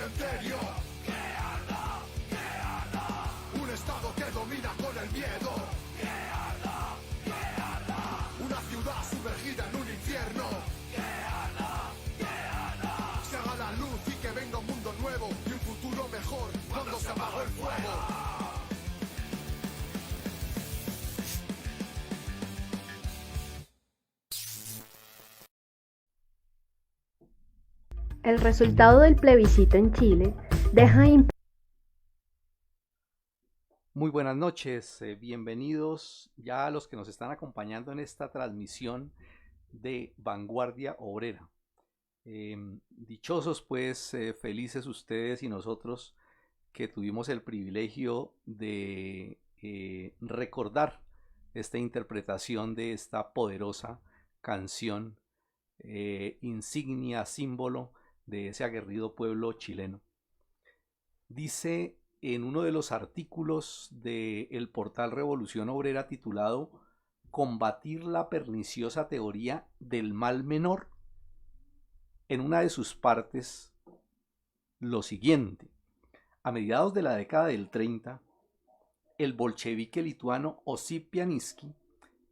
cementerio. Un estado que domina con el miedo. Una ciudad sumergida en un infierno. Se haga la luz y que venga un mundo nuevo y un futuro mejor cuando se apagó el fuego. El resultado del plebiscito en Chile deja Muy buenas noches, bienvenidos ya a los que nos están acompañando en esta transmisión de Vanguardia Obrera. Dichosos pues, felices ustedes y nosotros que tuvimos el privilegio de recordar esta interpretación de esta poderosa canción, insignia, símbolo de ese aguerrido pueblo chileno. Dice en uno de los artículos del portal Revolución Obrera titulado Combatir la perniciosa teoría del mal menor, en una de sus partes, lo siguiente: a mediados de la década del 30, el bolchevique lituano Osip Pianiski,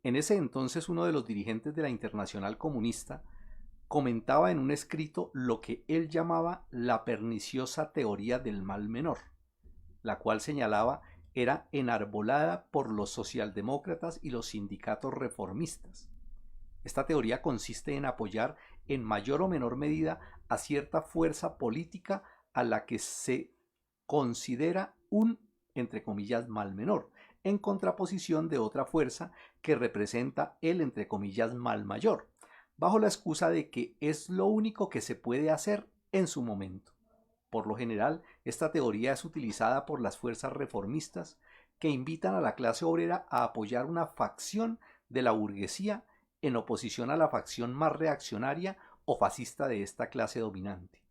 en ese entonces uno de los dirigentes de la Internacional Comunista, comentaba en un escrito lo que él llamaba la perniciosa teoría del mal menor, la cual señalaba era enarbolada por los socialdemócratas y los sindicatos reformistas. Esta teoría consiste en apoyar en mayor o menor medida a cierta fuerza política a la que se considera un, entre comillas, mal menor, en contraposición de otra fuerza que representa el, entre comillas, mal mayor, bajo la excusa de que es lo único que se puede hacer en su momento. Por lo general, esta teoría es utilizada por las fuerzas reformistas que invitan a la clase obrera a apoyar una facción de la burguesía en oposición a la facción más reaccionaria o fascista de esta clase dominante.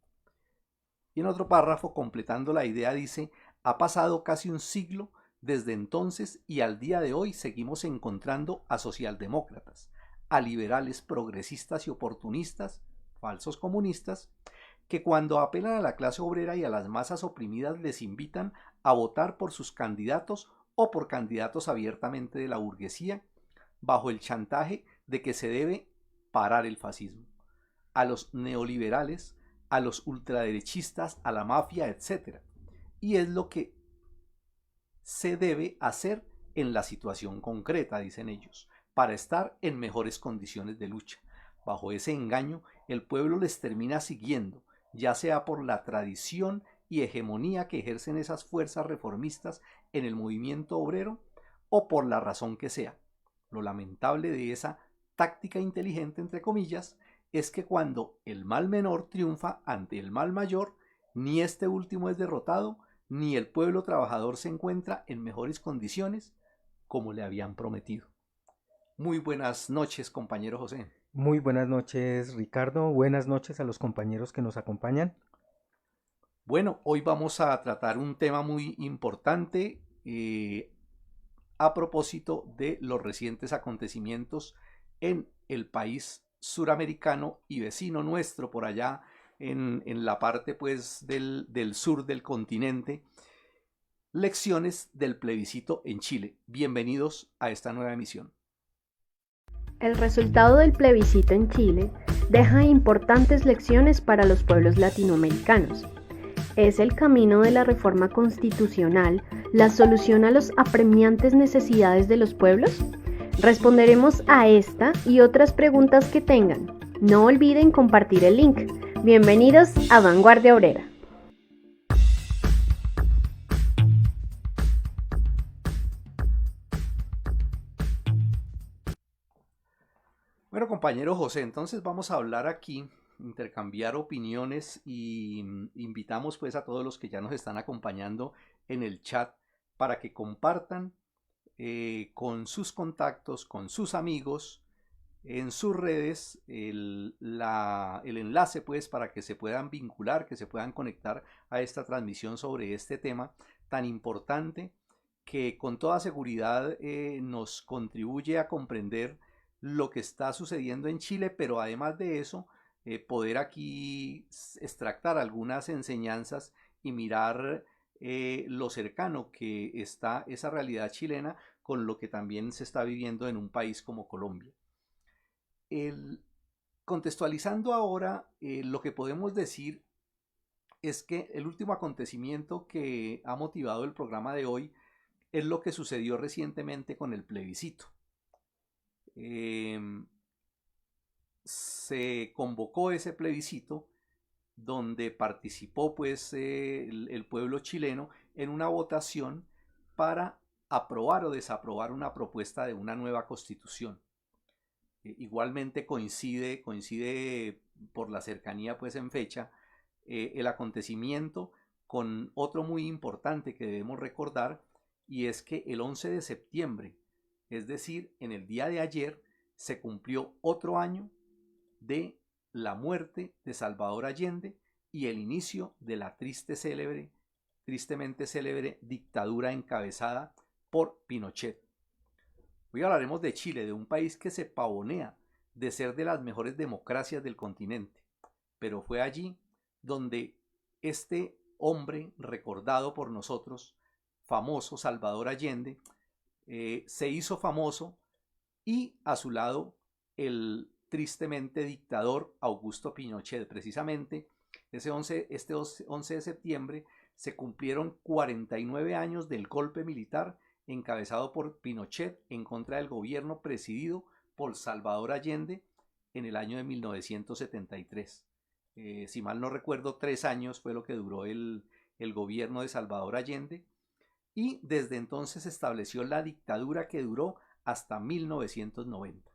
Y en otro párrafo, completando la idea, dice: ha pasado casi un siglo desde entonces y al día de hoy seguimos encontrando a socialdemócratas, a liberales progresistas y oportunistas, falsos comunistas, que cuando apelan a la clase obrera y a las masas oprimidas les invitan a votar por sus candidatos o por candidatos abiertamente de la burguesía, bajo el chantaje de que se debe parar el fascismo. A los neoliberales, a los ultraderechistas, a la mafia, etc. Y es lo que se debe hacer en la situación concreta, dicen ellos, para estar en mejores condiciones de lucha. Bajo ese engaño, el pueblo les termina siguiendo, ya sea por la tradición y hegemonía que ejercen esas fuerzas reformistas en el movimiento obrero o por la razón que sea. Lo lamentable de esa táctica inteligente, entre comillas, es que cuando el mal menor triunfa ante el mal mayor, ni este último es derrotado, ni el pueblo trabajador se encuentra en mejores condiciones como le habían prometido. Muy buenas noches, compañero José. Muy buenas noches, Ricardo. Buenas noches a los compañeros que nos acompañan. Bueno, hoy vamos a tratar un tema muy importante a propósito de los recientes acontecimientos en el país suramericano y vecino nuestro, por allá en la parte pues del sur del continente. Lecciones del plebiscito en Chile. Bienvenidos a esta nueva emisión. El resultado del plebiscito en Chile deja importantes lecciones para los pueblos latinoamericanos. ¿Es el camino de la reforma constitucional la solución a las apremiantes necesidades de los pueblos? Responderemos a esta y otras preguntas que tengan. No olviden compartir el link. Bienvenidos a Vanguardia Obrera. Bueno, compañero José, entonces vamos a hablar aquí, intercambiar opiniones y invitamos pues a todos los que ya nos están acompañando en el chat para que compartan con sus contactos, con sus amigos, en sus redes el enlace pues para que se puedan vincular, que se puedan conectar a esta transmisión sobre este tema tan importante que con toda seguridad nos contribuye a comprender lo que está sucediendo en Chile, pero además de eso poder aquí extractar algunas enseñanzas y mirar lo cercano que está esa realidad chilena con lo que también se está viviendo en un país como Colombia. Contextualizando ahora, lo que podemos decir es que el último acontecimiento que ha motivado el programa de hoy es lo que sucedió recientemente con el plebiscito. Se convocó ese plebiscito donde participó pues el pueblo chileno en una votación para aprobar o desaprobar una propuesta de una nueva constitución. Igualmente coincide por la cercanía pues en fecha el acontecimiento con otro muy importante que debemos recordar, y es que el 11 de septiembre, es decir, en el día de ayer, se cumplió otro año de la muerte de Salvador Allende y el inicio de la tristemente célebre dictadura encabezada por Pinochet. Hoy hablaremos de Chile, de un país que se pavonea de ser de las mejores democracias del continente, pero fue allí donde este hombre recordado por nosotros, famoso Salvador Allende, se hizo famoso, y a su lado el tristemente dictador Augusto Pinochet. Precisamente este 11 de septiembre se cumplieron 49 años del golpe militar encabezado por Pinochet en contra del gobierno presidido por Salvador Allende en el año de 1973. Si mal no recuerdo, 3 años fue lo que duró el gobierno de Salvador Allende, y desde entonces se estableció la dictadura que duró hasta 1990.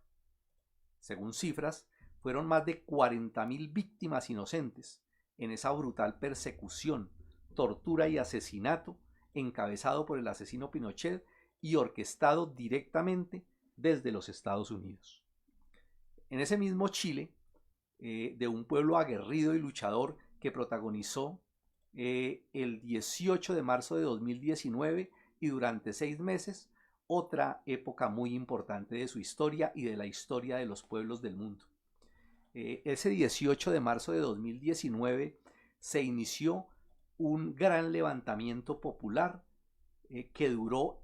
Según cifras, fueron más de 40.000 víctimas inocentes en esa brutal persecución, tortura y asesinato encabezado por el asesino Pinochet y orquestado directamente desde los Estados Unidos. En ese mismo Chile, de un pueblo aguerrido y luchador que protagonizó el 18 de marzo de 2019 y durante 6 meses, otra época muy importante de su historia y de la historia de los pueblos del mundo. Ese 18 de marzo de 2019 se inició un gran levantamiento popular que duró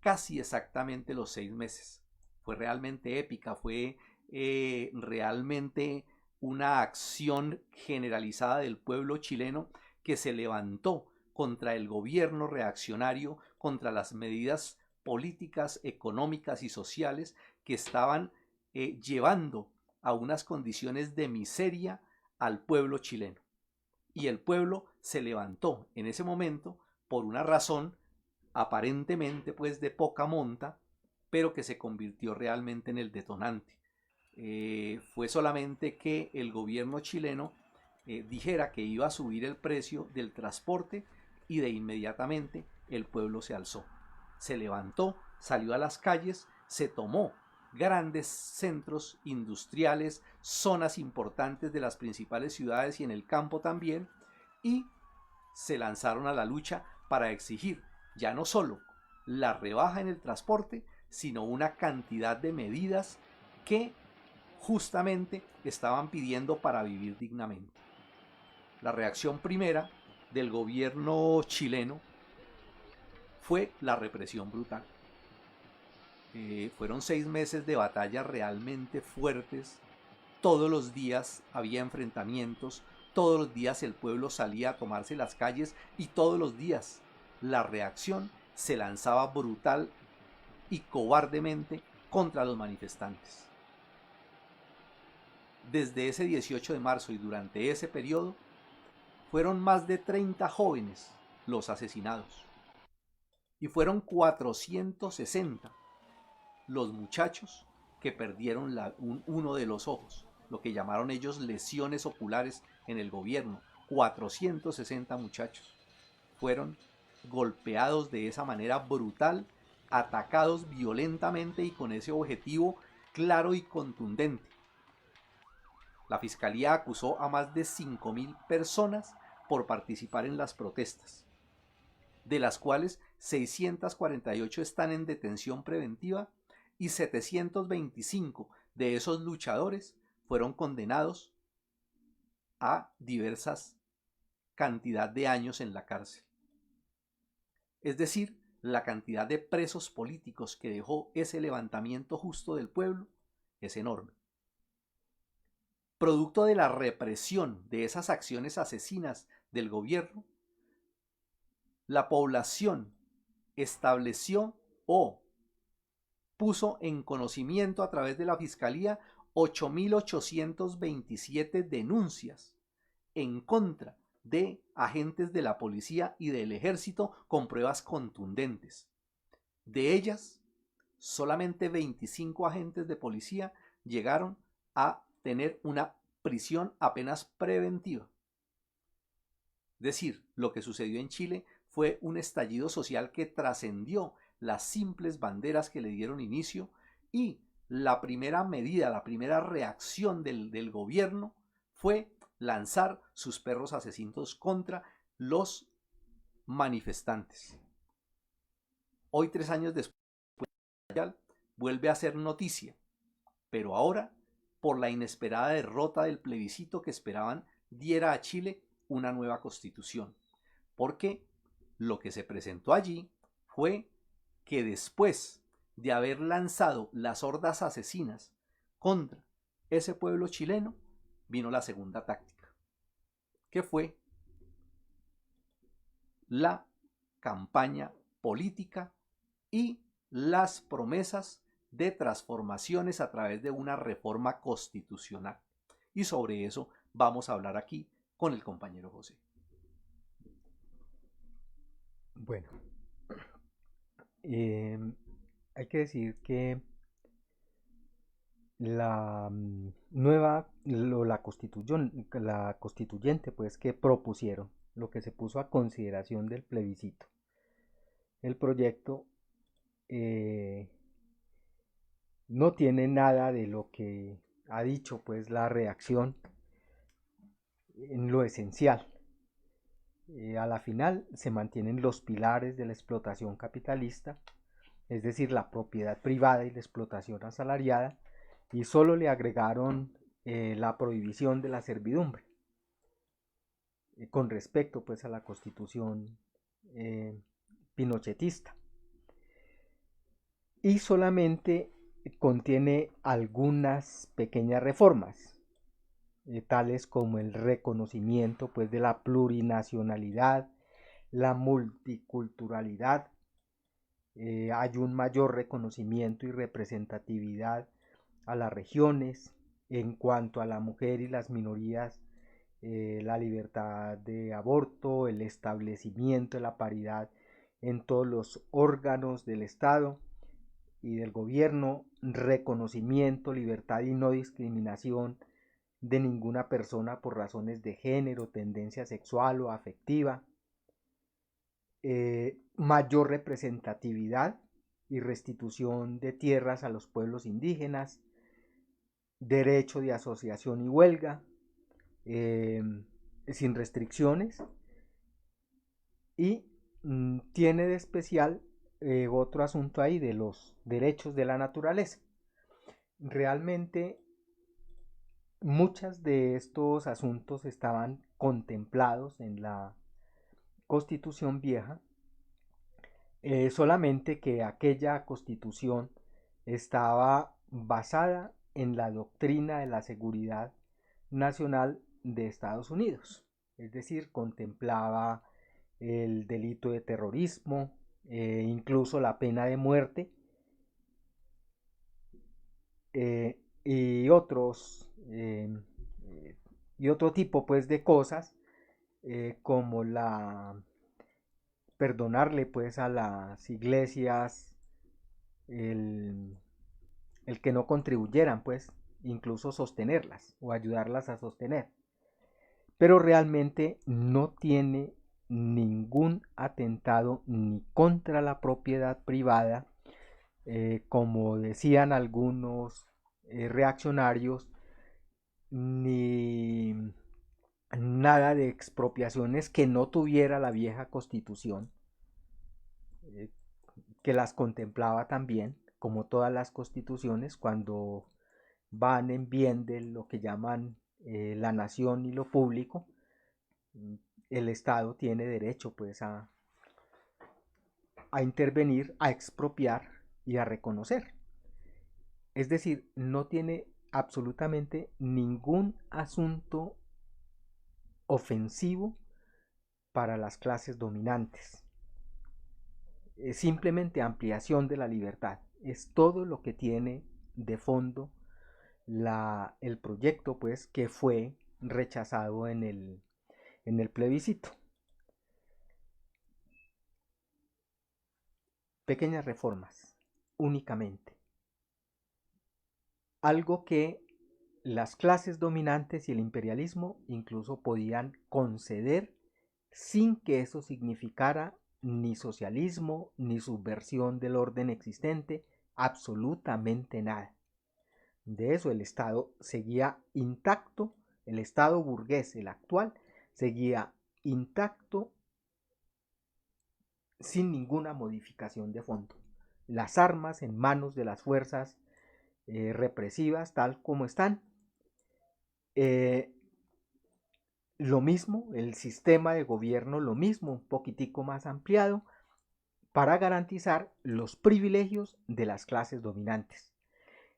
casi exactamente los 6 meses. Fue realmente épica, fue realmente una acción generalizada del pueblo chileno que se levantó contra el gobierno reaccionario, contra las medidas políticas, económicas y sociales que estaban llevando a unas condiciones de miseria al pueblo chileno. Y el pueblo se levantó en ese momento por una razón aparentemente pues de poca monta, pero que se convirtió realmente en el detonante. Fue solamente que el gobierno chileno dijera que iba a subir el precio del transporte, y de inmediatamente el pueblo se alzó, se levantó, salió a las calles, se tomó grandes centros industriales, zonas importantes de las principales ciudades y en el campo también, y se lanzaron a la lucha para exigir ya no solo la rebaja en el transporte, sino una cantidad de medidas que justamente estaban pidiendo para vivir dignamente. La reacción primera del gobierno chileno fue la represión brutal. Fueron 6 meses de batallas realmente fuertes. Todos los días había enfrentamientos, todos los días el pueblo salía a tomarse las calles, y todos los días la reacción se lanzaba brutal y cobardemente contra los manifestantes. Desde ese 18 de marzo y durante ese periodo fueron más de 30 jóvenes los asesinados, y fueron 460 los muchachos que perdieron uno de los ojos, lo que llamaron ellos lesiones oculares en el gobierno. 460 muchachos fueron golpeados de esa manera brutal, atacados violentamente y con ese objetivo claro y contundente. La fiscalía acusó a más de 5.000 personas por participar en las protestas, de las cuales 648 están en detención preventiva, y 725 de esos luchadores fueron condenados a diversas cantidad de años en la cárcel. Es decir, la cantidad de presos políticos que dejó ese levantamiento justo del pueblo es enorme. Producto de la represión de esas acciones asesinas del gobierno, la población estableció o puso en conocimiento a través de la Fiscalía 8.827 denuncias en contra de agentes de la policía y del ejército con pruebas contundentes. De ellas, solamente 25 agentes de policía llegaron a tener una prisión apenas preventiva. Es decir, lo que sucedió en Chile fue un estallido social que trascendió las simples banderas que le dieron inicio, y la primera medida, la primera reacción del gobierno fue lanzar sus perros asesinos contra los manifestantes. Hoy, 3 años después, vuelve a ser noticia, pero ahora por la inesperada derrota del plebiscito que esperaban diera a Chile una nueva constitución, porque lo que se presentó allí fue que después de haber lanzado las hordas asesinas contra ese pueblo chileno, vino la segunda táctica, que fue la campaña política y las promesas de transformaciones a través de una reforma constitucional. Y sobre eso vamos a hablar aquí con el compañero José. Bueno, hay que decir que la la constituyente pues que propusieron, lo que se puso a consideración del plebiscito, el proyecto no tiene nada de lo que ha dicho pues la reacción en lo esencial. A la final se mantienen los pilares de la explotación capitalista, es decir, la propiedad privada y la explotación asalariada, y solo le agregaron la prohibición de la servidumbre con respecto pues a la constitución pinochetista, y solamente contiene algunas pequeñas reformas, tales como el reconocimiento pues de la plurinacionalidad, la multiculturalidad, hay un mayor reconocimiento y representatividad a las regiones. En cuanto a la mujer y las minorías, la libertad de aborto, el establecimiento de la paridad en todos los órganos del Estado y del gobierno, reconocimiento, libertad y no discriminación de ninguna persona por razones de género, tendencia sexual o afectiva, mayor representatividad y restitución de tierras a los pueblos indígenas, derecho de asociación y huelga, sin restricciones, y tiene de especial otro asunto ahí de los derechos de la naturaleza. Realmente muchos de estos asuntos estaban contemplados en la Constitución vieja, solamente que aquella Constitución estaba basada en la doctrina de la seguridad nacional de Estados Unidos, es decir, contemplaba el delito de terrorismo, incluso la pena de muerte, y otro tipo pues de cosas, como perdonarle pues a las iglesias el que no contribuyeran, pues incluso sostenerlas o ayudarlas a sostener. Pero realmente no tiene ningún atentado ni contra la propiedad privada, como decían algunos reaccionarios, ni nada de expropiaciones que no tuviera la vieja Constitución, que las contemplaba también, como todas las constituciones, cuando van en bien de lo que llaman la nación y lo público, el Estado tiene derecho pues a intervenir, a expropiar y a reconocer. Es decir, no tiene absolutamente ningún asunto ofensivo para las clases dominantes. Es simplemente ampliación de la libertad. Es todo lo que tiene de fondo el proyecto, pues, que fue rechazado en el plebiscito. Pequeñas reformas, únicamente. Algo que las clases dominantes y el imperialismo incluso podían conceder sin que eso significara ni socialismo, ni subversión del orden existente, absolutamente nada. De eso el Estado seguía intacto, el Estado burgués, el actual, seguía intacto sin ninguna modificación de fondo. Las armas en manos de las fuerzas represivas tal como están. Lo mismo, el sistema de gobierno, lo mismo, un poquitico más ampliado, para garantizar los privilegios de las clases dominantes.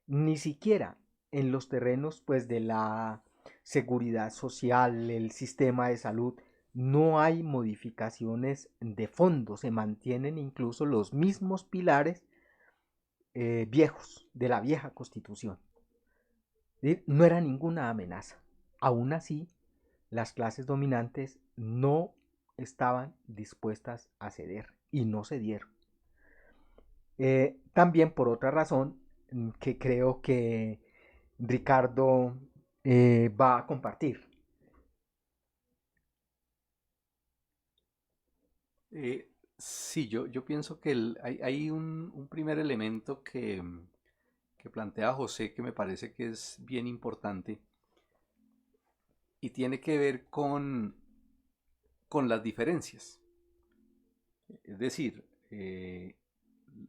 Ni siquiera en los terrenos pues, de la seguridad social, el sistema de salud, no hay modificaciones de fondo, se mantienen incluso los mismos pilares viejos de la vieja Constitución. No era ninguna amenaza. Aún así, las clases dominantes no estaban dispuestas a ceder y no cedieron. También por otra razón que creo que Ricardo va a compartir. Sí, yo pienso que hay un primer elemento que plantea José que me parece que es bien importante y tiene que ver con las diferencias. Es decir,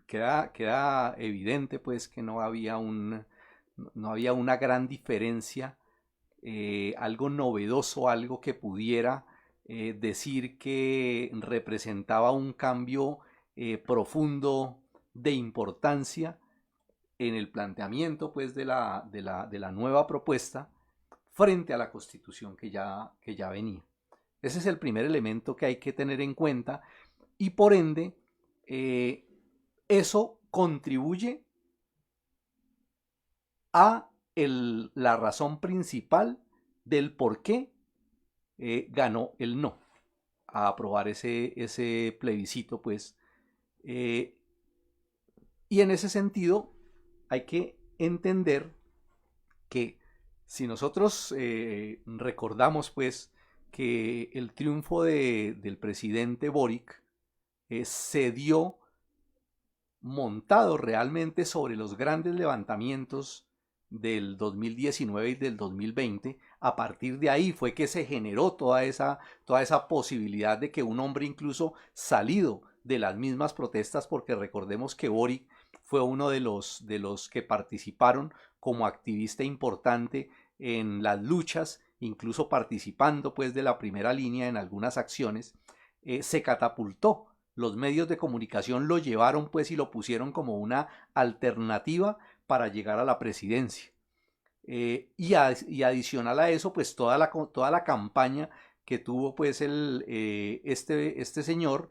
queda evidente pues que no había una gran diferencia, algo novedoso, algo que pudiera decir que representaba un cambio profundo de importancia en el planteamiento pues de la nueva propuesta frente a la Constitución que ya venía. Ese es el primer elemento que hay que tener en cuenta y por ende eso contribuye a la razón principal del por qué ganó el no a aprobar ese plebiscito, pues. Y en ese sentido hay que entender que si nosotros recordamos, pues, que el triunfo del presidente Boric se dio montado realmente sobre los grandes levantamientos del 2019 y del 2020, a partir de ahí fue que se generó toda esa posibilidad de que un hombre incluso salido de las mismas protestas, porque recordemos que Boric fue uno de los que participaron como activista importante en las luchas, incluso participando pues de la primera línea en algunas acciones, se catapultó. Los medios de comunicación lo llevaron pues y lo pusieron como una alternativa para llegar a la presidencia. Y adicional a eso, pues toda la campaña que tuvo pues este señor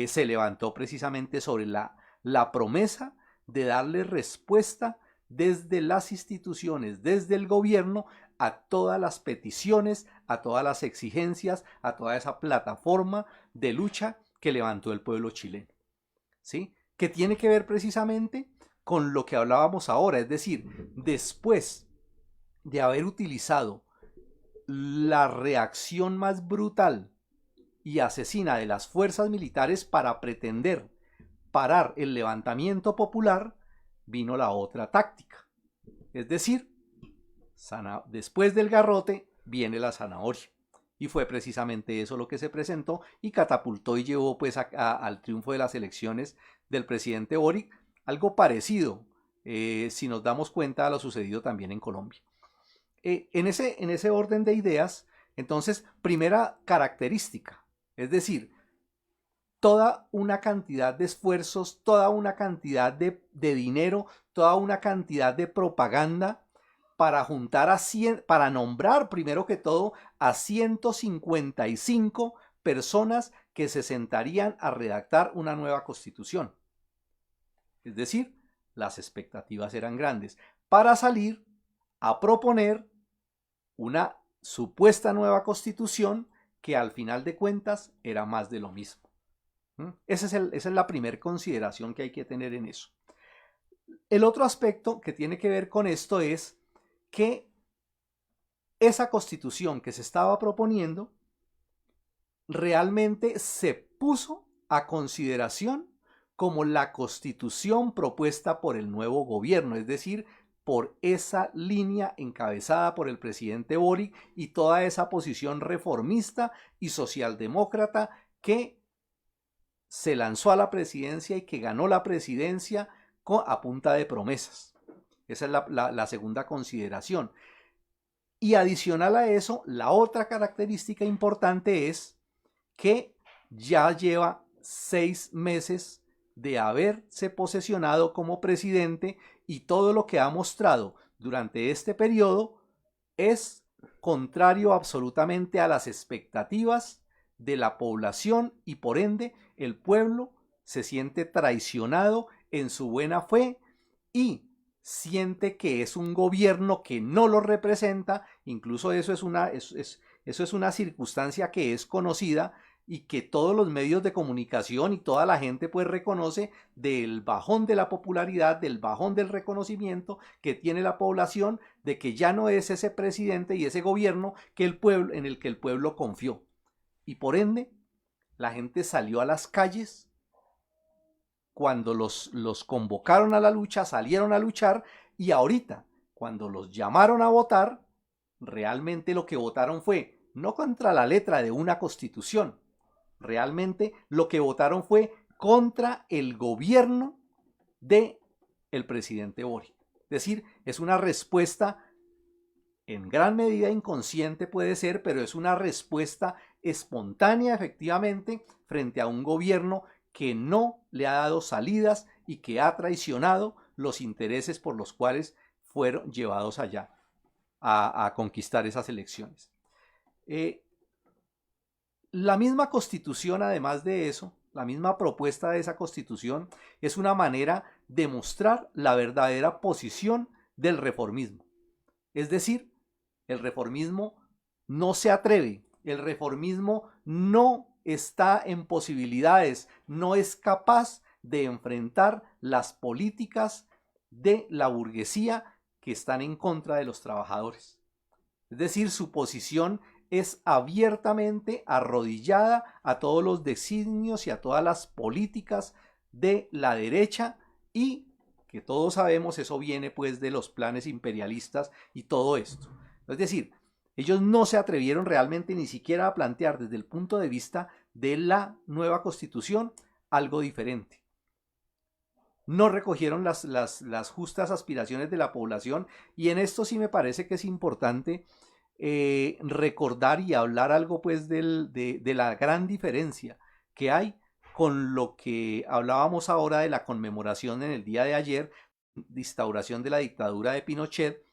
se levantó precisamente sobre la promesa de darle respuesta desde las instituciones, desde el gobierno, a todas las peticiones, a todas las exigencias, a toda esa plataforma de lucha que levantó el pueblo chileno, ¿sí? Que tiene que ver precisamente con lo que hablábamos ahora, es decir, después de haber utilizado la reacción más brutal y asesina de las fuerzas militares para pretender parar el levantamiento popular, vino la otra táctica. Es decir, después del garrote viene la zanahoria. Y fue precisamente eso lo que se presentó y catapultó y llevó pues al triunfo de las elecciones del presidente Boric, algo parecido si nos damos cuenta de lo sucedido también en Colombia. en ese orden de ideas, entonces, primera característica, es decir, toda una cantidad de esfuerzos, toda una cantidad de dinero, toda una cantidad de propaganda para juntar para nombrar primero que todo a 155 personas que se sentarían a redactar una nueva constitución. Es decir, las expectativas eran grandes para salir a proponer una supuesta nueva constitución que al final de cuentas era más de lo mismo. Esa es la primera consideración que hay que tener en eso. El otro aspecto que tiene que ver con esto es que esa constitución que se estaba proponiendo realmente se puso a consideración como la constitución propuesta por el nuevo gobierno, es decir, por esa línea encabezada por el presidente Boric y toda esa posición reformista y socialdemócrata que se lanzó a la presidencia y que ganó la presidencia a punta de promesas. Esa es la segunda consideración. Y adicional a eso, la otra característica importante es que ya lleva 6 meses de haberse posesionado como presidente y todo lo que ha mostrado durante este periodo es contrario absolutamente a las expectativas de la población y por ende el pueblo se siente traicionado en su buena fe y siente que es un gobierno que no lo representa. Incluso eso es una circunstancia que es conocida y que todos los medios de comunicación y toda la gente pues reconoce del bajón de la popularidad, del bajón del reconocimiento que tiene la población de que ya no es ese presidente y ese gobierno que en el que el pueblo confió. Y por ende, la gente salió a las calles cuando los convocaron a la lucha, salieron a luchar y ahorita, cuando los llamaron a votar, realmente lo que votaron fue no contra la letra de una constitución, realmente lo que votaron fue contra el gobierno del presidente Boric. Es decir, es una respuesta en gran medida inconsciente puede ser, pero es una respuesta espontánea efectivamente frente a un gobierno que no le ha dado salidas y que ha traicionado los intereses por los cuales fueron llevados allá a conquistar esas elecciones. La misma constitución, además de eso, la misma propuesta de esa constitución es una manera de mostrar la verdadera posición del reformismo. Es decir, el reformismo no se atreve, el reformismo no está en posibilidades, no es capaz de enfrentar las políticas de la burguesía que están en contra de los trabajadores. Es decir, su posición es abiertamente arrodillada a todos los designios y a todas las políticas de la derecha y que todos sabemos eso viene pues de los planes imperialistas y todo esto. Es decir, ellos no se atrevieron realmente ni siquiera a plantear desde el punto de vista de la nueva constitución algo diferente. No recogieron las justas aspiraciones de la población y en esto sí me parece que es importante recordar y hablar algo pues de la gran diferencia que hay con lo que hablábamos ahora de la conmemoración en el día de ayer, de instauración de la dictadura de Pinochet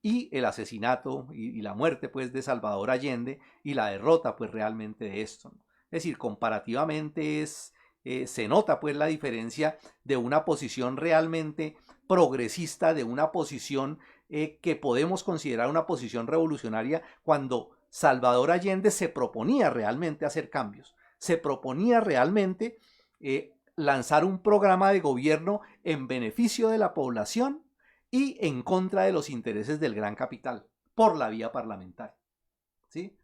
y el asesinato y la muerte pues de Salvador Allende y la derrota pues realmente de esto, ¿no? Es decir, comparativamente se nota pues la diferencia de una posición realmente progresista, de una posición que podemos considerar una posición revolucionaria cuando Salvador Allende se proponía realmente hacer cambios, se proponía realmente lanzar un programa de gobierno en beneficio de la población y en contra de los intereses del gran capital por la vía parlamentaria, ¿sí?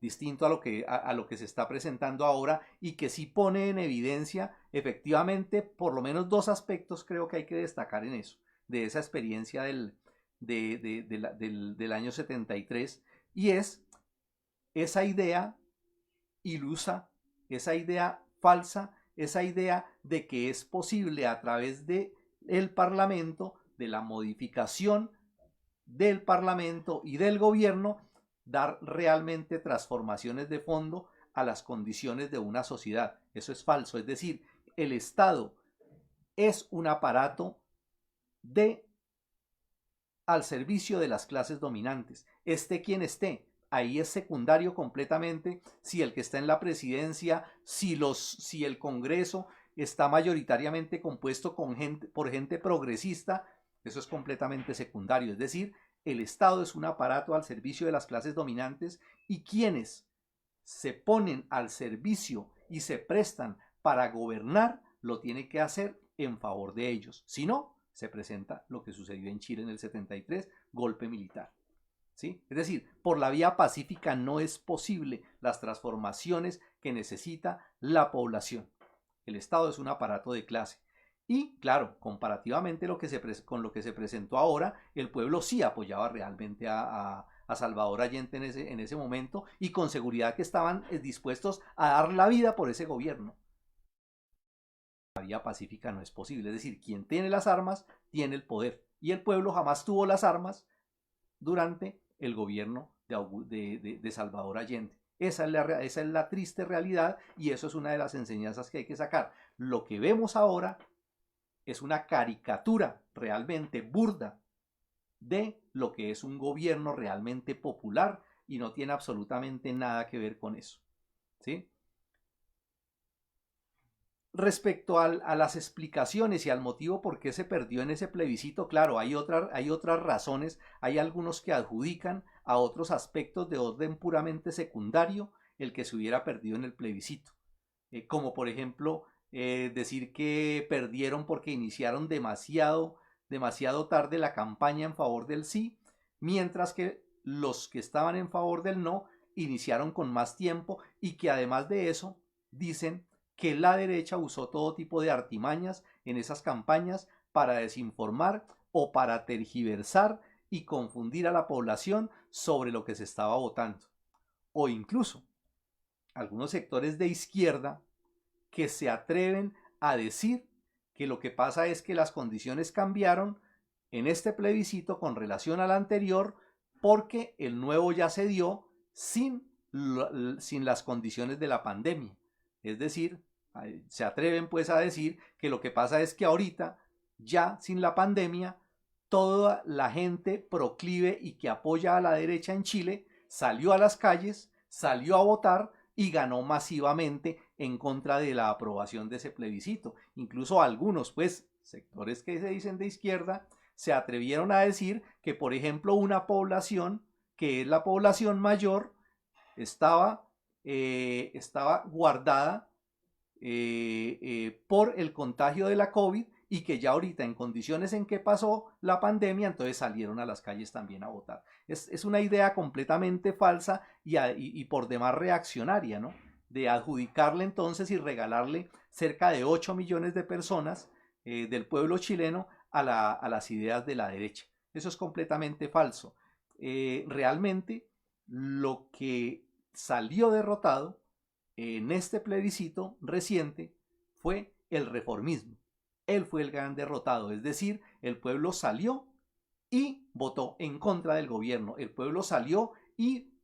Distinto a lo que se está presentando ahora y que sí pone en evidencia efectivamente por lo menos 2 aspectos creo que hay que destacar en eso, de esa experiencia del año 73 y es esa idea ilusa, esa idea falsa, esa idea de que es posible a través del Parlamento, de la modificación del Parlamento y del gobierno dar realmente transformaciones de fondo a las condiciones de una sociedad. Eso es falso, es decir, el Estado es un aparato al servicio de las clases dominantes, esté quien esté. Ahí es secundario completamente si el que está en la presidencia, si el Congreso está mayoritariamente compuesto por gente progresista, eso es completamente secundario. Es decir, el Estado es un aparato al servicio de las clases dominantes y quienes se ponen al servicio y se prestan para gobernar, lo tiene que hacer en favor de ellos. Si no, se presenta lo que sucedió en Chile en el 73, golpe militar. ¿Sí? Es decir, por la vía pacífica no es posible las transformaciones que necesita la población. El Estado es un aparato de clase. Y claro, comparativamente con lo que se presentó ahora, el pueblo sí apoyaba realmente a Salvador Allende en ese momento y con seguridad que estaban dispuestos a dar la vida por ese gobierno. La vía pacífica no es posible. Es decir, quien tiene las armas tiene el poder. Y el pueblo jamás tuvo las armas durante el gobierno de Salvador Allende. Esa es la triste realidad y eso es una de las enseñanzas que hay que sacar. Lo que vemos ahora es una caricatura realmente burda de lo que es un gobierno realmente popular y no tiene absolutamente nada que ver con eso. ¿Sí? Respecto a las explicaciones y al motivo por qué se perdió en ese plebiscito, claro, hay otras razones, hay algunos que adjudican a otros aspectos de orden puramente secundario el que se hubiera perdido en el plebiscito, como por ejemplo decir que perdieron porque iniciaron demasiado tarde la campaña en favor del sí, mientras que los que estaban en favor del no iniciaron con más tiempo y que además de eso dicen que la derecha usó todo tipo de artimañas en esas campañas para desinformar o para tergiversar y confundir a la población sobre lo que se estaba votando. O incluso algunos sectores de izquierda que se atreven a decir que lo que pasa es que las condiciones cambiaron en este plebiscito con relación al anterior porque el nuevo ya se dio sin las condiciones de la pandemia. Es decir, se atreven pues a decir que lo que pasa es que ahorita, ya sin la pandemia, toda la gente proclive y que apoya a la derecha en Chile salió a las calles, salió a votar y ganó masivamente en contra de la aprobación de ese plebiscito. Incluso algunos pues sectores que se dicen de izquierda se atrevieron a decir que por ejemplo una población que es la población mayor estaba guardada por el contagio de la COVID y que ya ahorita en condiciones en que pasó la pandemia, entonces salieron a las calles también a votar. Es una idea completamente falsa y por demás reaccionaria, ¿no? De adjudicarle entonces y regalarle cerca de 8 millones de personas del pueblo chileno a las ideas de la derecha. Eso es completamente falso. Realmente lo que salió derrotado en este plebiscito reciente fue el reformismo. Él fue el gran derrotado, es decir, el pueblo salió y votó en contra del gobierno. El pueblo salió y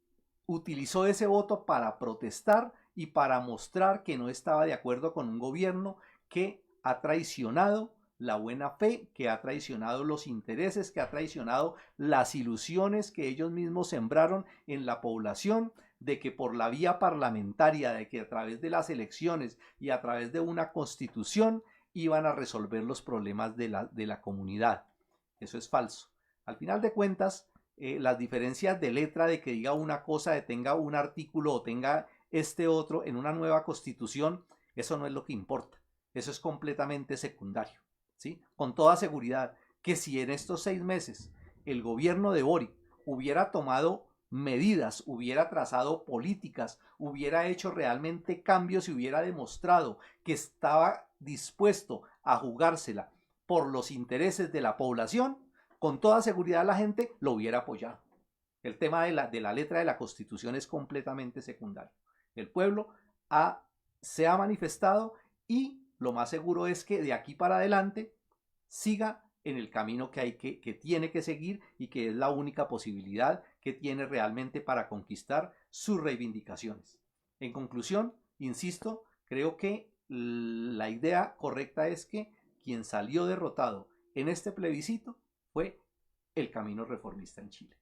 utilizó ese voto para protestar y para mostrar que no estaba de acuerdo con un gobierno que ha traicionado la buena fe, que ha traicionado los intereses, que ha traicionado las ilusiones que ellos mismos sembraron en la población, de que por la vía parlamentaria, de que a través de las elecciones y a través de una constitución iban a resolver los problemas de la comunidad. Eso es falso. Al final de cuentas, las diferencias de letra, de que diga una cosa, de tenga un artículo o tenga este otro en una nueva constitución, eso no es lo que importa. Eso es completamente secundario, ¿sí? Con toda seguridad que si en estos 6 meses el gobierno de Boric hubiera tomado medidas, hubiera trazado políticas, hubiera hecho realmente cambios y hubiera demostrado que estaba dispuesto a jugársela por los intereses de la población, con toda seguridad la gente lo hubiera apoyado. El tema de la letra de la Constitución es completamente secundario. El pueblo se ha manifestado y lo más seguro es que de aquí para adelante siga en el camino que tiene que seguir y que es la única posibilidad que tiene realmente para conquistar sus reivindicaciones. En conclusión, insisto, creo que la idea correcta es que quien salió derrotado en este plebiscito fue el camino reformista en Chile.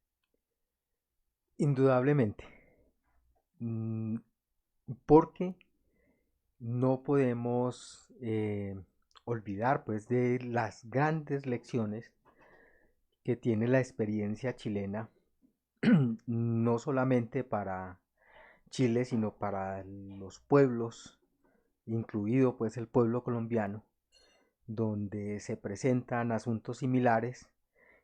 Indudablemente, porque no podemos olvidar pues de las grandes lecciones que tiene la experiencia chilena, no solamente para Chile, sino para los pueblos, incluido pues el pueblo colombiano, donde se presentan asuntos similares,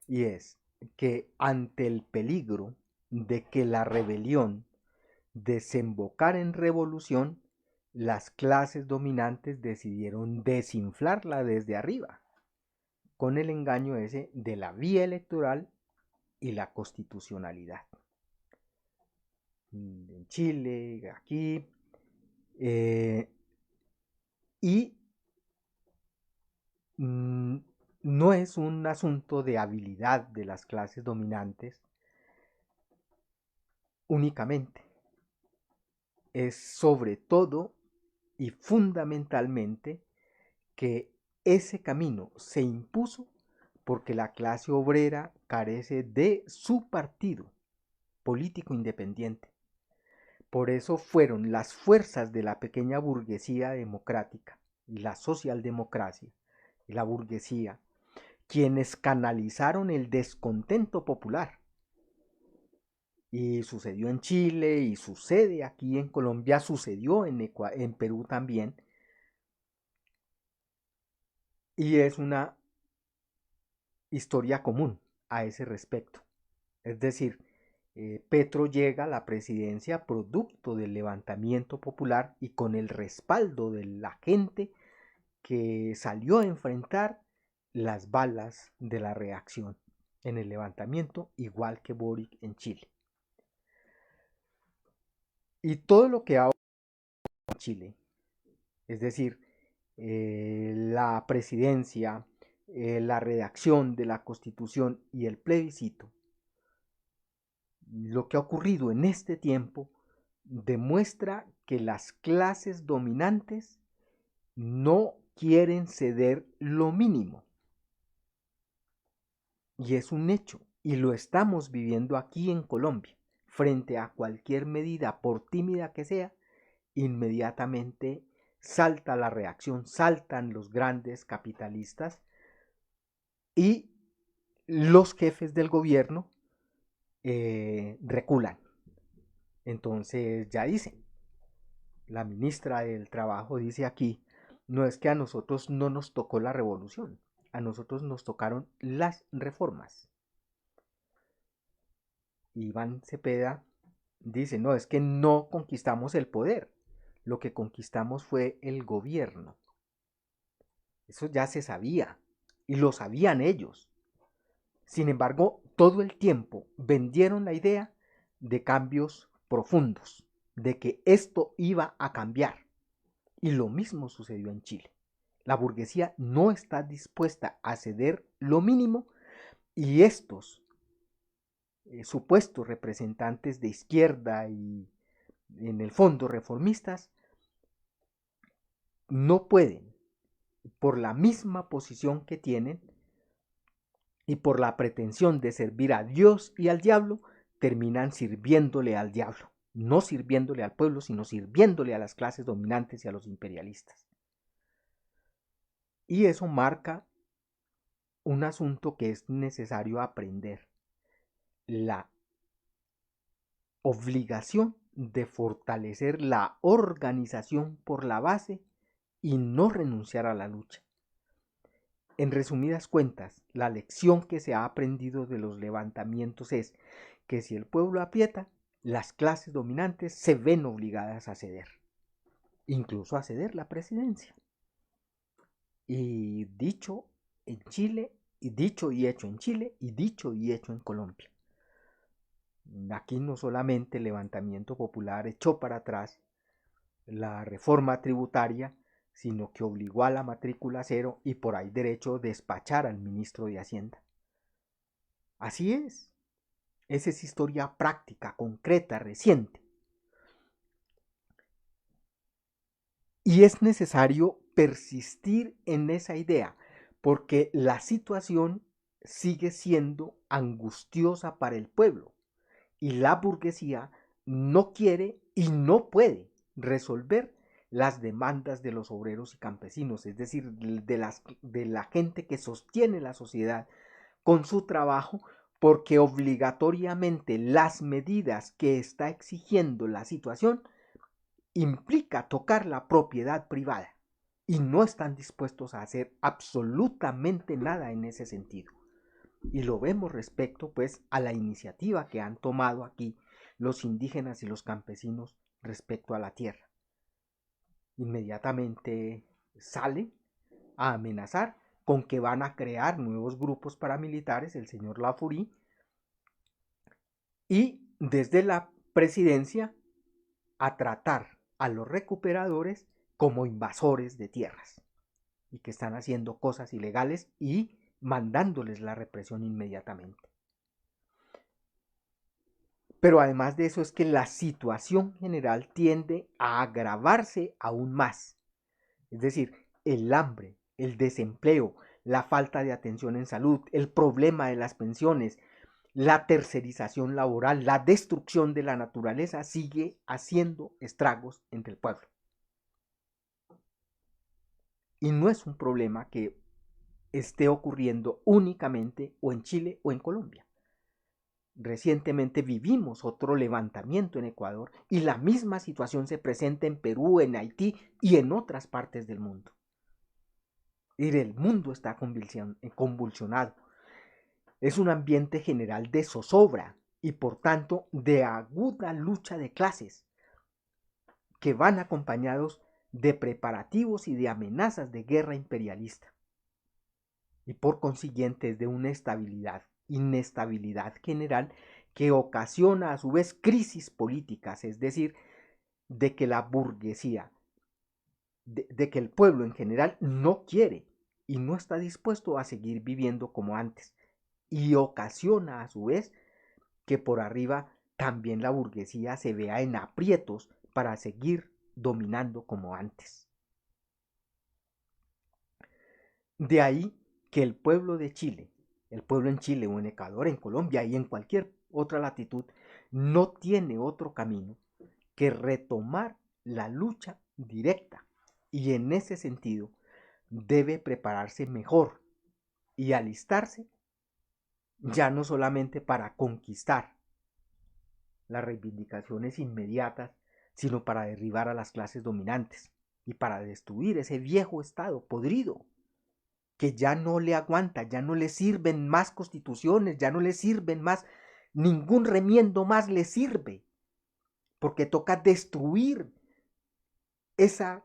y es que ante el peligro de que la rebelión desembocara en revolución, las clases dominantes decidieron desinflarla desde arriba, con el engaño ese de la vía electoral y la constitucionalidad. En Chile, aquí, y no es un asunto de habilidad de las clases dominantes únicamente, es sobre todo y fundamentalmente que ese camino se impuso porque la clase obrera carece de su partido político independiente. Por eso fueron las fuerzas de la pequeña burguesía democrática y la socialdemocracia y la burguesía quienes canalizaron el descontento popular. Y sucedió en Chile y sucede aquí en Colombia, sucedió en Perú también. Y es una historia común a ese respecto. Es decir, Petro llega a la presidencia producto del levantamiento popular y con el respaldo de la gente que salió a enfrentar las balas de la reacción en el levantamiento, igual que Boric en Chile. Y todo lo que ha ocurrido en Chile, es decir, la presidencia, la redacción de la Constitución y el plebiscito, lo que ha ocurrido en este tiempo demuestra que las clases dominantes no quieren ceder lo mínimo. Y es un hecho, y lo estamos viviendo aquí en Colombia. Frente a cualquier medida, por tímida que sea, inmediatamente salta la reacción, saltan los grandes capitalistas y los jefes del gobierno reculan. Entonces ya dicen, la ministra del Trabajo dice aquí, no es que a nosotros no nos tocó la revolución, a nosotros nos tocaron las reformas. Iván Cepeda dice, no, es que no conquistamos el poder, lo que conquistamos fue el gobierno. Eso ya se sabía, y lo sabían ellos. Sin embargo, todo el tiempo vendieron la idea de cambios profundos, de que esto iba a cambiar. Y lo mismo sucedió en Chile. La burguesía no está dispuesta a ceder lo mínimo y estos supuestos representantes de izquierda y en el fondo reformistas no pueden, por la misma posición que tienen y por la pretensión de servir a Dios y al diablo, terminan sirviéndole al diablo, no sirviéndole al pueblo, sino sirviéndole a las clases dominantes y a los imperialistas. Y eso marca un asunto que es necesario aprender: la obligación de fortalecer la organización por la base y no renunciar a la lucha. En resumidas cuentas, la lección que se ha aprendido de los levantamientos es que si el pueblo aprieta, las clases dominantes se ven obligadas a ceder, incluso a ceder la presidencia. Y dicho en Chile, y dicho y hecho en Chile, y dicho y hecho en Colombia. Aquí no solamente el levantamiento popular echó para atrás la reforma tributaria, sino que obligó a la matrícula cero y por ahí derecho despachar al ministro de Hacienda. Así es. Esa es historia práctica, concreta, reciente. Y es necesario persistir en esa idea, porque la situación sigue siendo angustiosa para el pueblo y la burguesía no quiere y no puede resolver las demandas de los obreros y campesinos, es decir, de la gente que sostiene la sociedad con su trabajo, porque obligatoriamente las medidas que está exigiendo la situación implica tocar la propiedad privada y no están dispuestos a hacer absolutamente nada en ese sentido. Y lo vemos respecto pues a la iniciativa que han tomado aquí los indígenas y los campesinos respecto a la tierra. Inmediatamente salen a amenazar con que van a crear nuevos grupos paramilitares, el señor Lafouré, y desde la presidencia a tratar a los recuperadores como invasores de tierras y que están haciendo cosas ilegales y mandándoles la represión inmediatamente. Pero además de eso es que la situación general tiende a agravarse aún más. Es decir, el hambre, el desempleo, la falta de atención en salud, el problema de las pensiones, la tercerización laboral, la destrucción de la naturaleza sigue haciendo estragos entre el pueblo. Y no es un problema que esté ocurriendo únicamente o en Chile o en Colombia. Recientemente vivimos otro levantamiento en Ecuador y la misma situación se presenta en Perú, en Haití y en otras partes del mundo. El mundo está convulsionado. Es un ambiente general de zozobra y por tanto de aguda lucha de clases que van acompañados de preparativos y de amenazas de guerra imperialista y por consiguiente de una inestabilidad general que ocasiona a su vez crisis políticas, es decir, de que la burguesía, de que el pueblo en general no quiere y no está dispuesto a seguir viviendo como antes, y ocasiona a su vez que por arriba también la burguesía se vea en aprietos para seguir dominando como antes. De ahí que el pueblo de Chile, el pueblo en Chile o en Ecuador, en Colombia y en cualquier otra latitud, no tiene otro camino que retomar la lucha directa y en ese sentido debe prepararse mejor y alistarse ya no solamente para conquistar las reivindicaciones inmediatas, sino para derribar a las clases dominantes y para destruir ese viejo estado podrido que ya no le aguanta, ya no le sirven más constituciones, ya no le sirven más, ningún remiendo más le sirve, porque toca destruir esa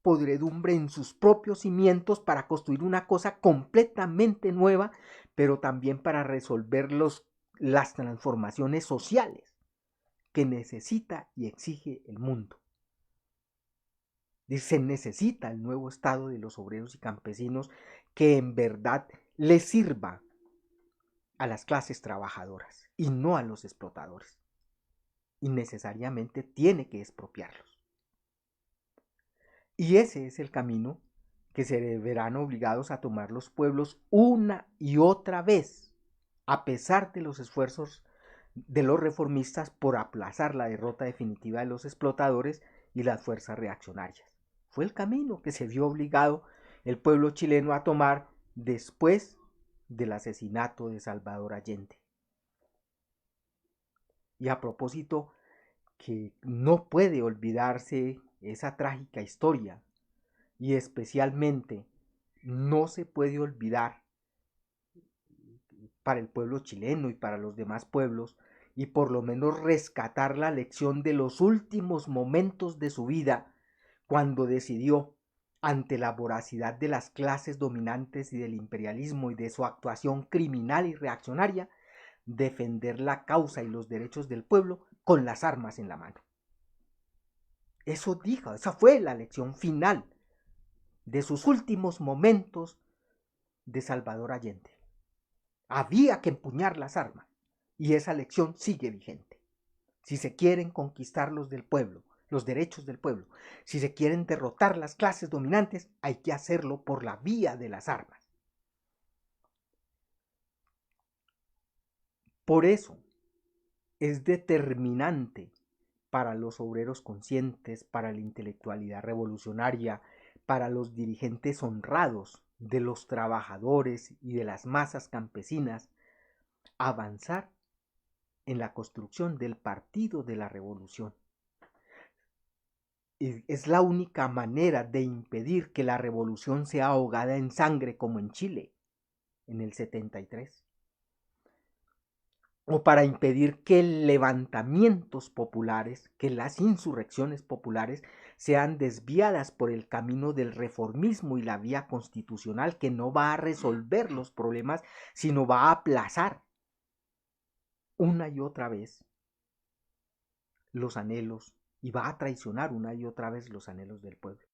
podredumbre en sus propios cimientos para construir una cosa completamente nueva, pero también para resolver las transformaciones sociales que necesita y exige el mundo. Se necesita el nuevo estado de los obreros y campesinos que en verdad le sirva a las clases trabajadoras y no a los explotadores. Y necesariamente tiene que expropiarlos. Y ese es el camino que se verán obligados a tomar los pueblos una y otra vez, a pesar de los esfuerzos de los reformistas por aplazar la derrota definitiva de los explotadores y las fuerzas reaccionarias. Fue el camino que se vio obligado el pueblo chileno a tomar después del asesinato de Salvador Allende. Y a propósito, que no puede olvidarse esa trágica historia, y especialmente no se puede olvidar para el pueblo chileno y para los demás pueblos, y por lo menos rescatar la lección de los últimos momentos de su vida, cuando decidió, ante la voracidad de las clases dominantes y del imperialismo y de su actuación criminal y reaccionaria, defender la causa y los derechos del pueblo con las armas en la mano. Eso dijo, esa fue la lección final de sus últimos momentos de Salvador Allende. Había que empuñar las armas y esa lección sigue vigente. Si se quieren conquistar los del pueblo, los derechos del pueblo, si se quieren derrotar las clases dominantes, hay que hacerlo por la vía de las armas. Por eso es determinante para los obreros conscientes, para la intelectualidad revolucionaria, para los dirigentes honrados de los trabajadores y de las masas campesinas, avanzar en la construcción del partido de la revolución. Es la única manera de impedir que la revolución sea ahogada en sangre como en Chile en el 73. O para impedir que levantamientos populares, que las insurrecciones populares sean desviadas por el camino del reformismo y la vía constitucional, que no va a resolver los problemas, sino va a aplazar una y otra vez los anhelos y va a traicionar una y otra vez los anhelos del pueblo.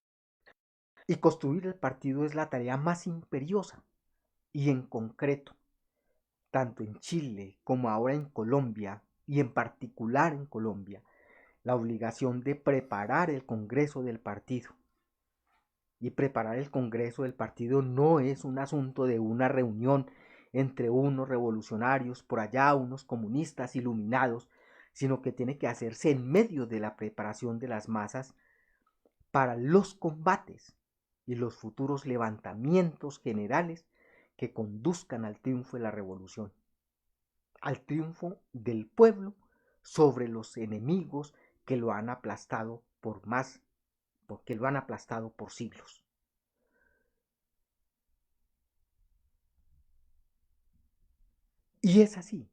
Y construir el partido es la tarea más imperiosa y en concreto, tanto en Chile como ahora en Colombia, y en particular en Colombia, la obligación de preparar el Congreso del partido. Y preparar el Congreso del partido no es un asunto de una reunión entre unos revolucionarios por allá, unos comunistas iluminados, sino que tiene que hacerse en medio de la preparación de las masas para los combates y los futuros levantamientos generales que conduzcan al triunfo de la revolución, al triunfo del pueblo sobre los enemigos que lo han aplastado porque lo han aplastado por siglos. Y es así.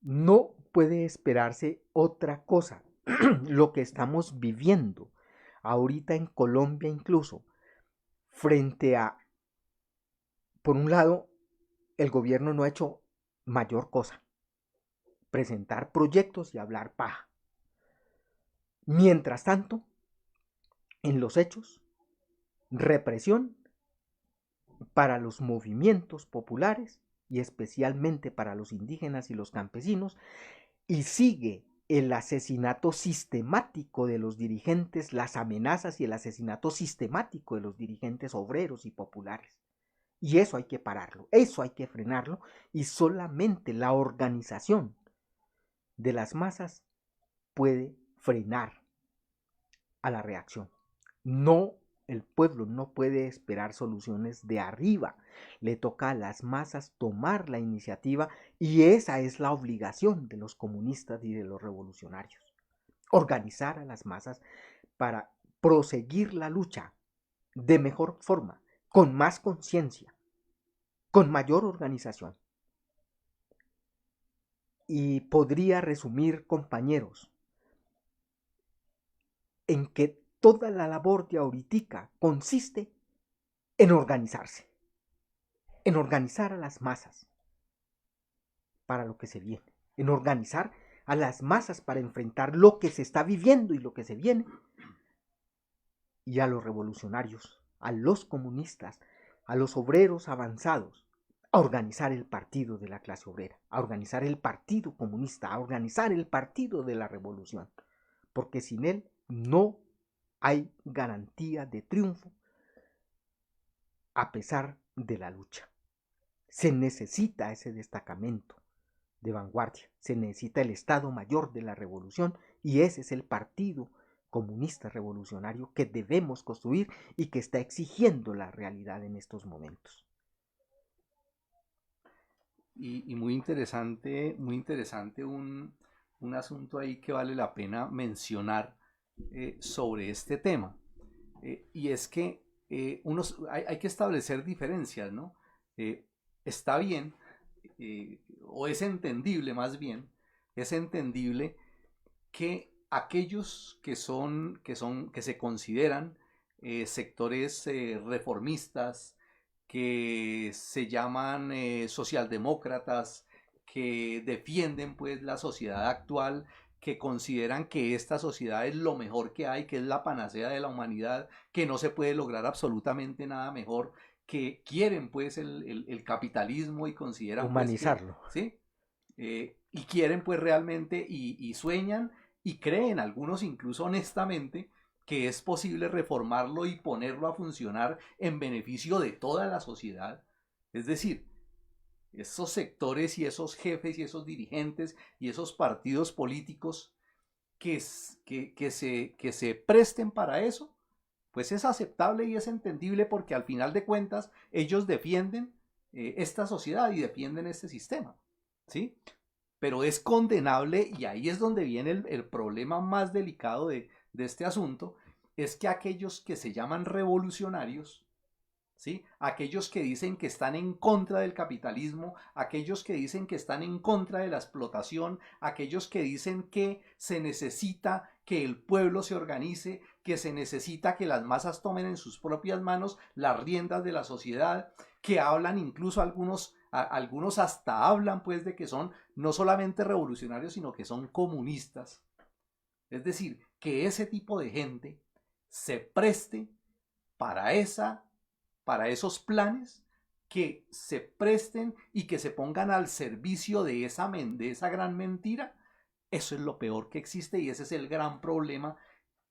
No puede esperarse otra cosa. Lo que estamos viviendo ahorita en Colombia incluso, frente a, por un lado, el gobierno no ha hecho mayor cosa, presentar proyectos y hablar paja. Mientras tanto, en los hechos, represión para los movimientos populares y especialmente para los indígenas y los campesinos, y sigue el asesinato sistemático de los dirigentes, las amenazas y el asesinato sistemático de los dirigentes obreros y populares. Y eso hay que pararlo, eso hay que frenarlo, y solamente la organización de las masas puede frenar a la reacción. No, el pueblo no puede esperar soluciones de arriba. Le toca a las masas tomar la iniciativa y esa es la obligación de los comunistas y de los revolucionarios. Organizar a las masas para proseguir la lucha de mejor forma, con más conciencia, con mayor organización. Y podría resumir, compañeros, en que toda la labor de ahoritica consiste en organizarse, en organizar a las masas para lo que se viene, en organizar a las masas para enfrentar lo que se está viviendo y lo que se viene, y a los revolucionarios, a los comunistas, a los obreros avanzados, a organizar el partido de la clase obrera, a organizar el partido comunista, a organizar el partido de la revolución, porque sin él no hay garantía de triunfo a pesar de la lucha. Se necesita ese destacamento de vanguardia, se necesita el Estado Mayor de la Revolución y ese es el Partido Comunista Revolucionario que debemos construir y que está exigiendo la realidad en estos momentos. Y muy interesante un asunto ahí que vale la pena mencionar sobre este tema. Y es que hay que establecer diferencias, ¿no? Está bien, o es entendible más bien, es entendible que aquellos que se consideran sectores reformistas, que se llaman socialdemócratas, que defienden pues la sociedad actual, que consideran que esta sociedad es lo mejor que hay, que es la panacea de la humanidad, que no se puede lograr absolutamente nada mejor, que quieren pues el capitalismo y consideran humanizarlo. pues que, ¿sí? Y quieren pues realmente y sueñan y creen, algunos incluso honestamente, que es posible reformarlo y ponerlo a funcionar en beneficio de toda la sociedad. Es decir, esos sectores y esos jefes y esos dirigentes y esos partidos políticos que se presten para eso, pues es aceptable y es entendible porque al final de cuentas ellos defienden esta sociedad y defienden este sistema, ¿sí? Pero es condenable, y ahí es donde viene el problema más delicado de este asunto, es que aquellos que se llaman revolucionarios, ¿sí? Aquellos que dicen que están en contra del capitalismo, aquellos que dicen que están en contra de la explotación, aquellos que dicen que se necesita que el pueblo se organice, que se necesita que las masas tomen en sus propias manos las riendas de la sociedad, que hablan incluso algunos hasta hablan pues de que son no solamente revolucionarios, sino que son comunistas. Es decir, que ese tipo de gente se preste para esos planes, que se presten y que se pongan al servicio de esa gran mentira. Eso es lo peor que existe y ese es el gran problema,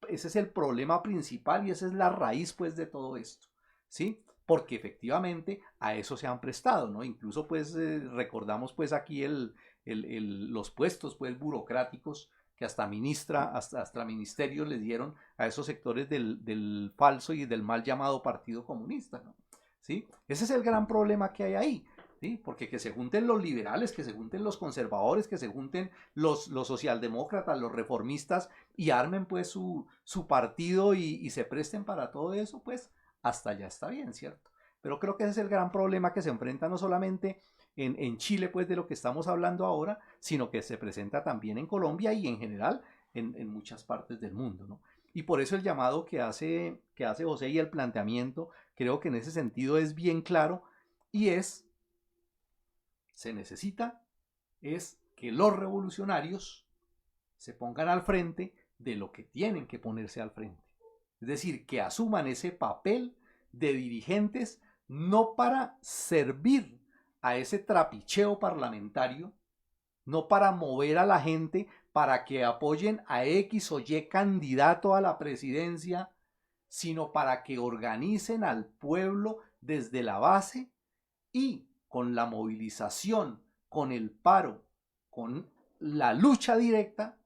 ese es el problema principal y esa es la raíz pues de todo esto, ¿sí? Porque efectivamente a eso se han prestado, ¿no? Incluso pues recordamos pues aquí los puestos pues burocráticos que hasta ministerios les dieron a esos sectores del falso y del mal llamado Partido Comunista, ¿no? ¿Sí? Ese es el gran problema que hay ahí, ¿sí? Porque que se junten los liberales, que se junten los conservadores, que se junten los socialdemócratas, los reformistas y armen pues su partido y se presten para todo eso, pues hasta allá está bien, ¿cierto? Pero creo que ese es el gran problema que se enfrenta no solamente en Chile, pues de lo que estamos hablando ahora, sino que se presenta también en Colombia y en general en muchas partes del mundo, ¿no? Y por eso el llamado que hace José y el planteamiento, creo que en ese sentido es bien claro y se necesita es que los revolucionarios se pongan al frente de lo que tienen que ponerse al frente. Es decir, que asuman ese papel de dirigentes no para servir a ese trapicheo parlamentario, no para mover a la gente para que apoyen a X o Y candidato a la presidencia, sino para que organicen al pueblo desde la base y con la movilización, con el paro, con la lucha directa,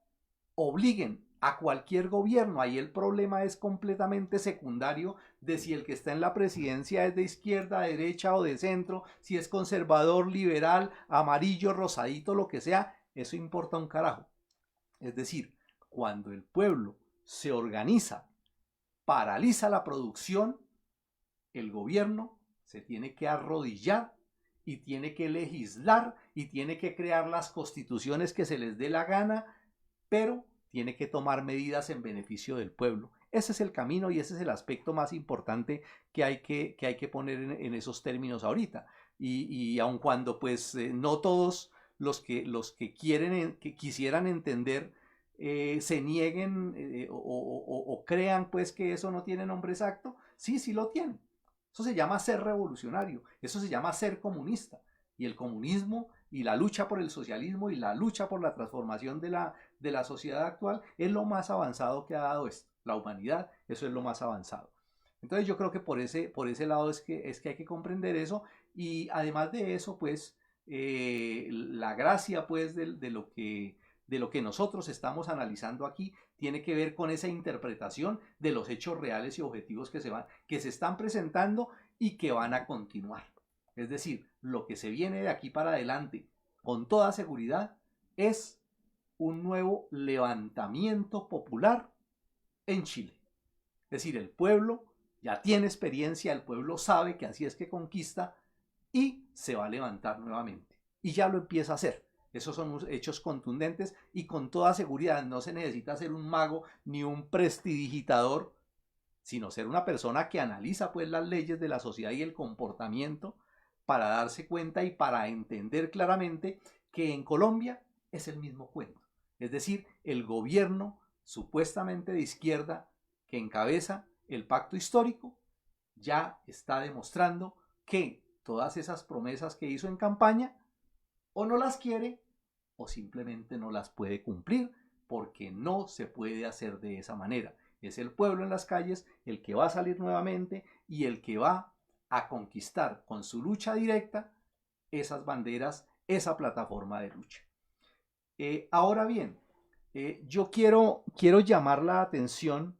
obliguen a cualquier gobierno. Ahí el problema es completamente secundario de si el que está en la presidencia es de izquierda, derecha o de centro, si es conservador, liberal, amarillo, rosadito, lo que sea, eso importa un carajo. Es decir, cuando el pueblo se organiza, paraliza la producción, el gobierno se tiene que arrodillar y tiene que legislar y tiene que crear las constituciones que se les dé la gana, pero tiene que tomar medidas en beneficio del pueblo. Ese es el camino y ese es el aspecto más importante que hay que poner en esos términos ahorita. Y aun cuando pues no todos los que quisieran entender se nieguen o crean pues que eso no tiene nombre exacto, sí lo tiene. Eso se llama ser revolucionario, eso se llama ser comunista. Y el comunismo y la lucha por el socialismo y la lucha por la transformación de la sociedad actual es lo más avanzado que ha dado esto. La humanidad, eso es lo más avanzado. Entonces yo creo que por ese lado es que hay que comprender eso. Y además de eso, pues, la gracia pues de lo que nosotros estamos analizando aquí tiene que ver con esa interpretación de los hechos reales y objetivos que se están presentando y que van a continuar. Es decir, lo que se viene de aquí para adelante, con toda seguridad, es un nuevo levantamiento popular en Chile. Es decir, el pueblo ya tiene experiencia, el pueblo sabe que así es que conquista y se va a levantar nuevamente. Y ya lo empieza a hacer. Esos son hechos contundentes y con toda seguridad no se necesita ser un mago ni un prestidigitador, sino ser una persona que analiza pues las leyes de la sociedad y el comportamiento para darse cuenta y para entender claramente que en Colombia es el mismo cuento. Es decir, el gobierno supuestamente de izquierda que encabeza el pacto histórico ya está demostrando que todas esas promesas que hizo en campaña o no las quiere o simplemente no las puede cumplir, porque no se puede hacer de esa manera. Es el pueblo en las calles el que va a salir nuevamente y el que va a conquistar con su lucha directa esas banderas, esa plataforma de lucha. Ahora bien, yo quiero llamar la atención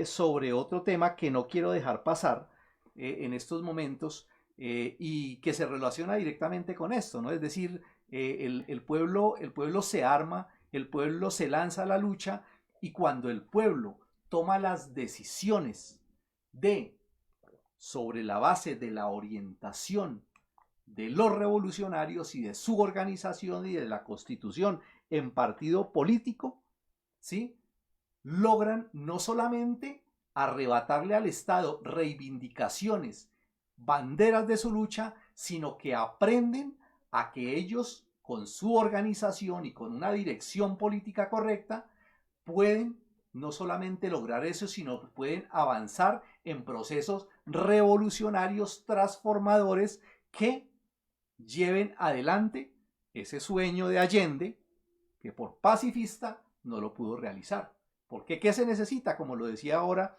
sobre otro tema que no quiero dejar pasar en estos momentos y que se relaciona directamente con esto, ¿no? Es decir, el pueblo se arma, el pueblo se lanza a la lucha, y cuando el pueblo toma las decisiones sobre la base de la orientación de los revolucionarios y de su organización y de la constitución en partido político, ¿sí?, logran no solamente arrebatarle al Estado reivindicaciones, banderas de su lucha, sino que aprenden a que ellos, con su organización y con una dirección política correcta, pueden no solamente lograr eso, sino pueden avanzar en procesos revolucionarios transformadores que lleven adelante ese sueño de Allende, que por pacifista no lo pudo realizar. Porque ¿qué se necesita? Como lo decía ahora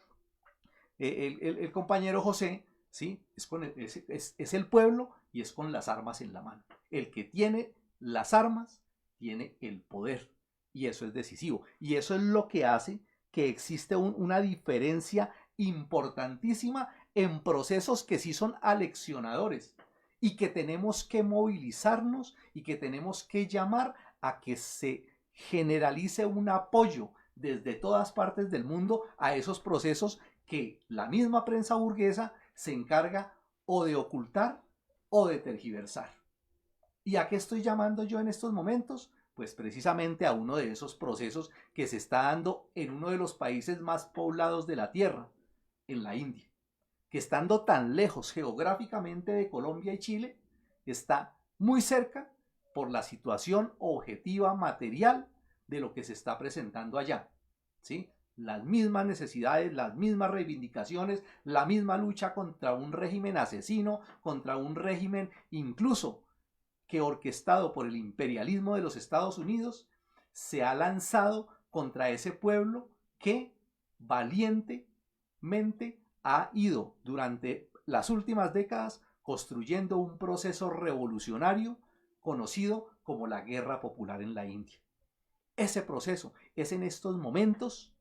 el compañero José, ¿sí? Es el pueblo y es con las armas en la mano. El que tiene las armas tiene el poder, y eso es decisivo. Y eso es lo que hace que existe una diferencia importantísima en procesos que sí son aleccionadores y que tenemos que movilizarnos y que tenemos que llamar a que se generalice un apoyo desde todas partes del mundo a esos procesos que la misma prensa burguesa se encarga o de ocultar o de tergiversar. ¿Y a qué estoy llamando yo en estos momentos? Pues precisamente a uno de esos procesos que se está dando en uno de los países más poblados de la Tierra, en la India, que estando tan lejos geográficamente de Colombia y Chile, está muy cerca por la situación objetiva material de lo que se está presentando allá, ¿sí? Las mismas necesidades, las mismas reivindicaciones, la misma lucha contra un régimen asesino, contra un régimen incluso que, orquestado por el imperialismo de los Estados Unidos, se ha lanzado contra ese pueblo que valientemente ha ido durante las últimas décadas construyendo un proceso revolucionario conocido como la Guerra Popular en la India. Ese proceso es en estos momentos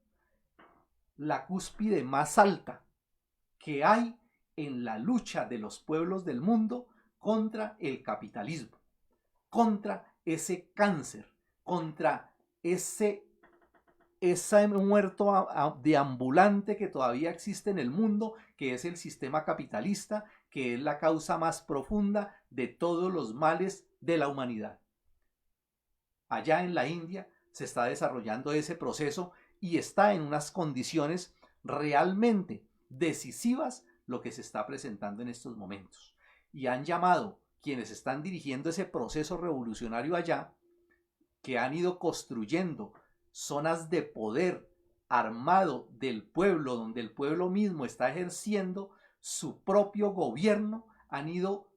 la cúspide más alta que hay en la lucha de los pueblos del mundo contra el capitalismo, contra ese cáncer, contra ese muerto deambulante que todavía existe en el mundo, que es el sistema capitalista, que es la causa más profunda de todos los males de la humanidad. Allá en la India se está desarrollando ese proceso y está en unas condiciones realmente decisivas lo que se está presentando en estos momentos. Y han llamado quienes están dirigiendo ese proceso revolucionario allá, que han ido construyendo zonas de poder armado del pueblo, donde el pueblo mismo está ejerciendo su propio gobierno, han ido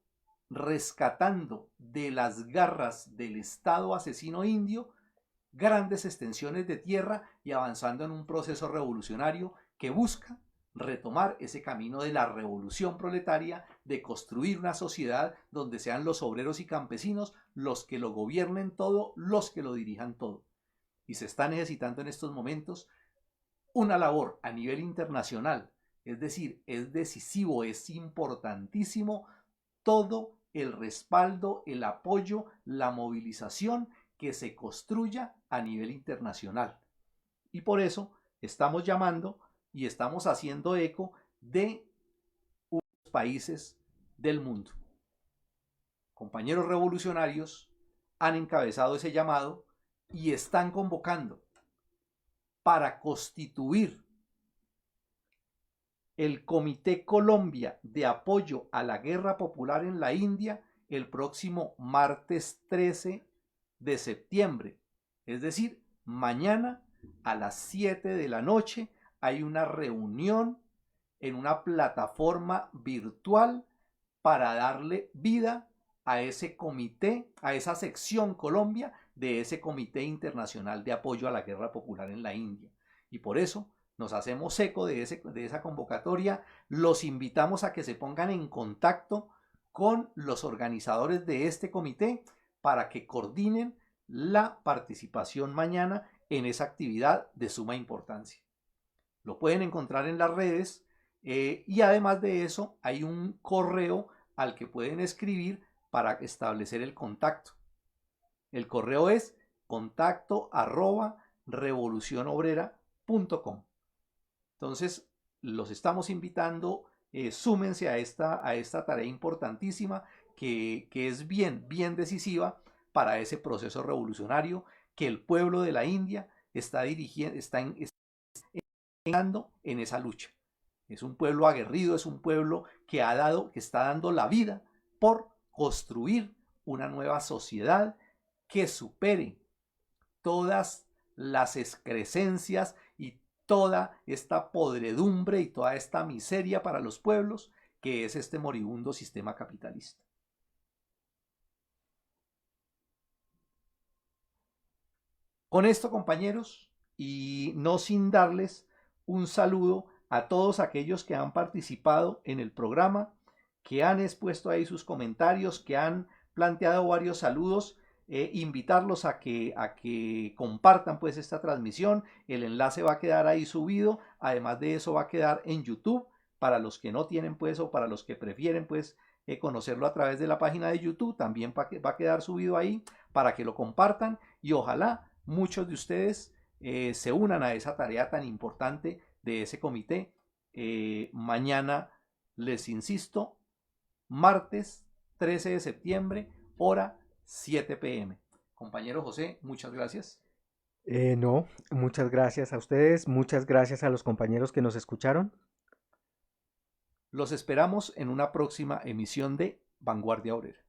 rescatando de las garras del Estado asesino indio grandes extensiones de tierra y avanzando en un proceso revolucionario que busca retomar ese camino de la revolución proletaria, de construir una sociedad donde sean los obreros y campesinos los que lo gobiernen todo, los que lo dirijan todo. Y se está necesitando en estos momentos una labor a nivel internacional, es decir, es decisivo, es importantísimo todo el respaldo, el apoyo, la movilización que se construya a nivel internacional. Y por eso estamos llamando y estamos haciendo eco de unos países del mundo. Compañeros revolucionarios han encabezado ese llamado y están convocando para constituir el Comité Colombia de Apoyo a la Guerra Popular en la India el próximo martes 13 de septiembre, es decir, Mañana a las 7 de la noche hay una reunión en una plataforma virtual para darle vida a ese comité, a esa sección Colombia de ese Comité Internacional de Apoyo a la Guerra Popular en la India. Y por eso nos hacemos eco de esa convocatoria, los invitamos a que se pongan en contacto con los organizadores de este comité para que coordinen la participación mañana en esa actividad de suma importancia. Lo pueden encontrar en las redes y además de eso hay un correo al que pueden escribir para establecer el contacto. El correo es contacto@revolucionobrera.com. Entonces, los estamos invitando, súmense a esta tarea importantísima que es bien decisiva para ese proceso revolucionario que el pueblo de la India está dirigiendo, está en esa lucha. Es un pueblo aguerrido, es un pueblo que está dando la vida por construir una nueva sociedad que supere todas las excrescencias y toda esta podredumbre y toda esta miseria para los pueblos que es este moribundo sistema capitalista. Con esto, compañeros, y no sin darles un saludo a todos aquellos que han participado en el programa, que han expuesto ahí sus comentarios, que han planteado varios saludos, invitarlos a que compartan pues esta transmisión. El enlace va a quedar ahí subido, además de eso va a quedar en YouTube para los que no tienen pues o para los que prefieren pues conocerlo a través de la página de YouTube, también va a quedar subido ahí para que lo compartan y ojalá muchos de ustedes se unan a esa tarea tan importante de ese comité. Mañana, les insisto, martes 13 de septiembre, hora 7 p.m. Compañero José, muchas gracias. No, muchas gracias a ustedes, muchas gracias a los compañeros que nos escucharon. Los esperamos en una próxima emisión de Vanguardia Obrera.